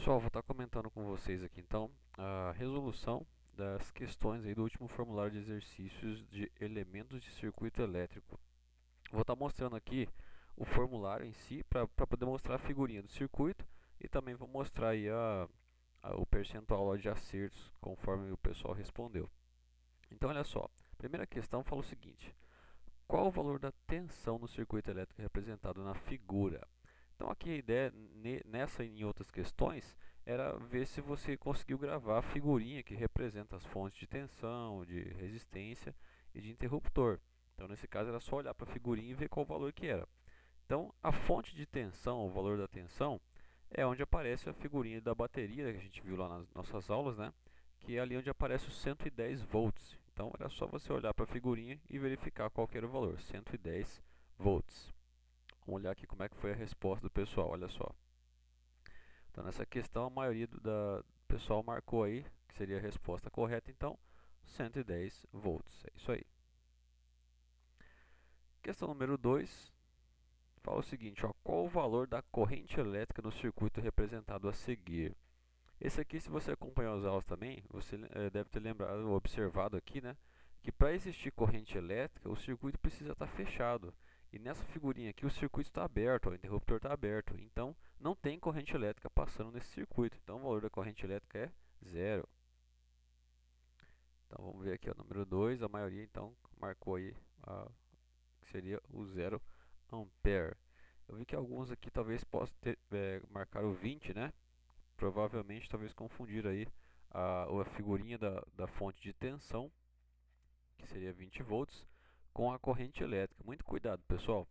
Pessoal, vou estar comentando com vocês aqui então a resolução das questões aí do último formulário de exercícios de elementos de circuito elétrico. Vou estar mostrando aqui o formulário em si para poder mostrar a figurinha do circuito e também vou mostrar aí o percentual de acertos conforme o pessoal respondeu. Então olha só, a primeira questão fala o seguinte: qual o valor da tensão no circuito elétrico representado na figura? Então aqui a ideia nessa e em outras questões era ver se você conseguiu gravar a figurinha que representa as fontes de tensão, de resistência e de interruptor. Então nesse caso era só olhar para a figurinha e ver qual o valor que era. Então a fonte de tensão, o valor da tensão, é onde aparece a figurinha da bateria que a gente viu lá nas nossas aulas, né? Que é ali onde aparece os 110 volts. Então era só você olhar para a figurinha e verificar qual que era o valor, 110 volts. Vamos olhar aqui como é que foi a resposta do pessoal, olha só. Então nessa questão a maioria do pessoal marcou aí, que seria a resposta correta, então 110 volts, é isso aí. Questão número 2, fala o seguinte, ó, qual o valor da corrente elétrica no circuito representado a seguir? Esse aqui, se você acompanhou as aulas também, você deve ter lembrado, ou observado aqui, né, que para existir corrente elétrica, o circuito precisa estar fechado. E nessa figurinha aqui, o circuito está aberto, ó, o interruptor está aberto. Então, não tem corrente elétrica passando nesse circuito. Então, o valor da corrente elétrica é zero. Então, vamos ver aqui o número 2. A maioria, então, marcou aí que seria o 0 ampere. Eu vi que alguns aqui talvez possam marcar o 20, né? Provavelmente, talvez confundir aí a figurinha da fonte de tensão, que seria 20 volts, com a corrente elétrica. Muito cuidado, pessoal.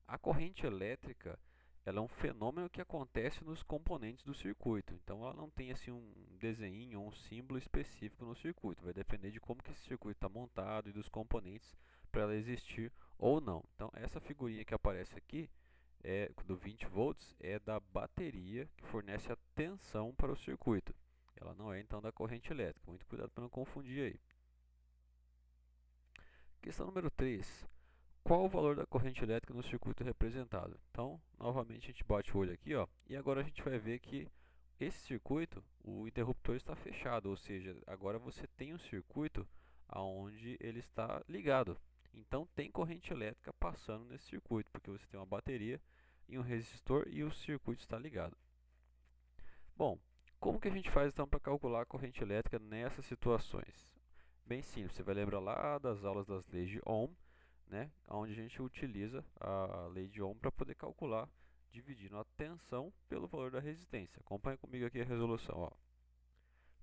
A corrente elétrica, ela é um fenômeno que acontece nos componentes do circuito. Então, ela não tem assim um desenho ou um símbolo específico no circuito. Vai depender de como que esse circuito está montado e dos componentes para ela existir ou não. Então, essa figurinha que aparece aqui, do 20 volts, é da bateria que fornece a tensão para o circuito. Ela não é então da corrente elétrica. Muito cuidado para não confundir aí. Questão número 3. Qual o valor da corrente elétrica no circuito representado? Então, novamente a gente bate o olho aqui, ó, e agora a gente vai ver que esse circuito, o interruptor está fechado, ou seja, agora você tem um circuito onde ele está ligado. Então tem corrente elétrica passando nesse circuito, porque você tem uma bateria e um resistor e o circuito está ligado. Bom, como que a gente faz então para calcular a corrente elétrica nessas situações? Bem simples, você vai lembrar lá das aulas das leis de Ohm, né, onde a gente utiliza a lei de Ohm para poder calcular dividindo a tensão pelo valor da resistência. Acompanhe comigo aqui a resolução. Ó.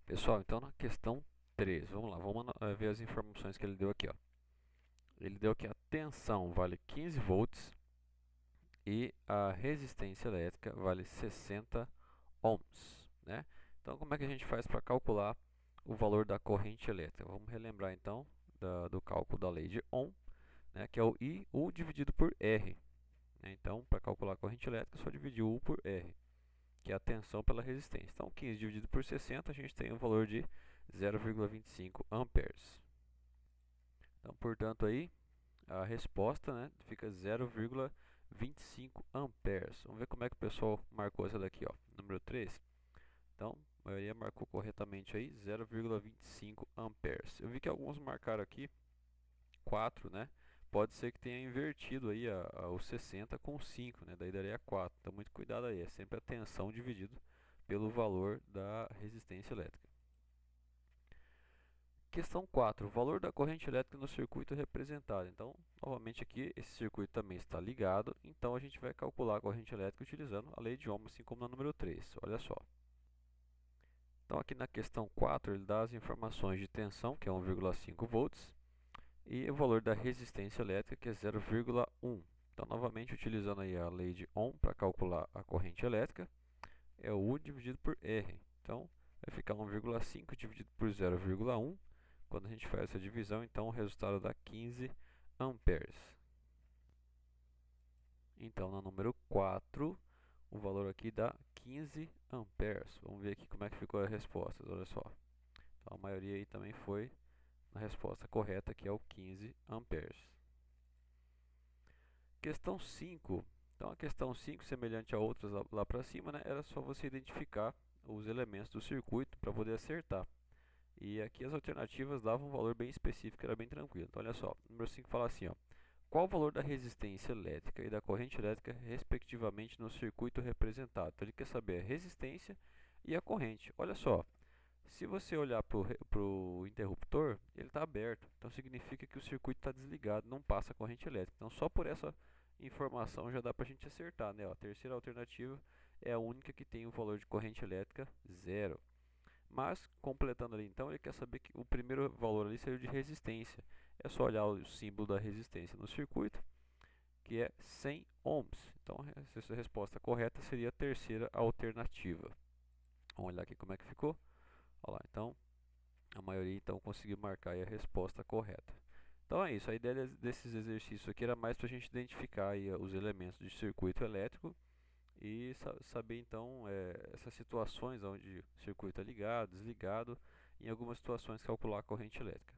Pessoal, então na questão 3, vamos lá, vamos ver as informações que ele deu aqui. Ó. Ele deu que a tensão vale 15 volts e a resistência elétrica vale 60 ohms. Né? Então, como é que a gente faz para calcular o valor da corrente elétrica? Vamos relembrar então do cálculo da lei de Ohm, né, que é o I dividido por R. Né? Então, para calcular a corrente elétrica, é só dividir o U por R, que é a tensão pela resistência. Então, 15 dividido por 60, a gente tem o valor de 0,25 amperes. Então, portanto, aí a resposta, né, fica 0,25 amperes. Vamos ver como é que o pessoal marcou essa daqui, ó, número 3. Então, a maioria marcou corretamente aí 0,25 amperes. Eu vi que alguns marcaram aqui 4, né? Pode ser que tenha invertido aí o 60 com 5, né? Daí daria 4. Então, muito cuidado aí. É sempre a tensão dividido pelo valor da resistência elétrica. Questão 4. O valor da corrente elétrica no circuito representado. Então, novamente aqui, esse circuito também está ligado. Então, a gente vai calcular a corrente elétrica utilizando a lei de Ohm, assim como na número 3. Olha só. Então, aqui na questão 4, ele dá as informações de tensão, que é 1,5 volts, e o valor da resistência elétrica, que é 0,1. Então, novamente, utilizando aí a lei de Ohm para calcular a corrente elétrica, é o U dividido por R. Então, vai ficar 1,5 dividido por 0,1. Quando a gente faz essa divisão, então o resultado dá 15 amperes. Então, na número 4, o valor aqui dá 15 amperes. Vamos ver aqui como é que ficou a resposta. Olha só. Então, a maioria aí também foi na resposta correta, que é o 15 amperes. Questão 5. Então, a questão 5, semelhante a outras lá para cima, né, era só você identificar os elementos do circuito para poder acertar. E aqui as alternativas davam um valor bem específico, era bem tranquilo. Então olha só, número 5 fala assim, ó. Qual o valor da resistência elétrica e da corrente elétrica, respectivamente, no circuito representado? Então ele quer saber a resistência e a corrente. Olha só, se você olhar para o interruptor, ele está aberto. Então significa que o circuito está desligado, não passa corrente elétrica. Então só por essa informação já dá para a gente acertar, né? Ó, a terceira alternativa é a única que tem o valor de corrente elétrica zero. Mas, completando ali então, ele quer saber que o primeiro valor ali seria o de resistência. É só olhar o símbolo da resistência no circuito, que é 100 ohms. Então, essa resposta correta seria a terceira alternativa. Vamos olhar aqui como é que ficou. Olha lá, então, a maioria então conseguiu marcar aí a resposta correta. Então é isso, a ideia desses exercícios aqui era mais para a gente identificar aí os elementos de circuito elétrico e saber então essas situações onde o circuito é ligado, desligado, em algumas situações calcular a corrente elétrica.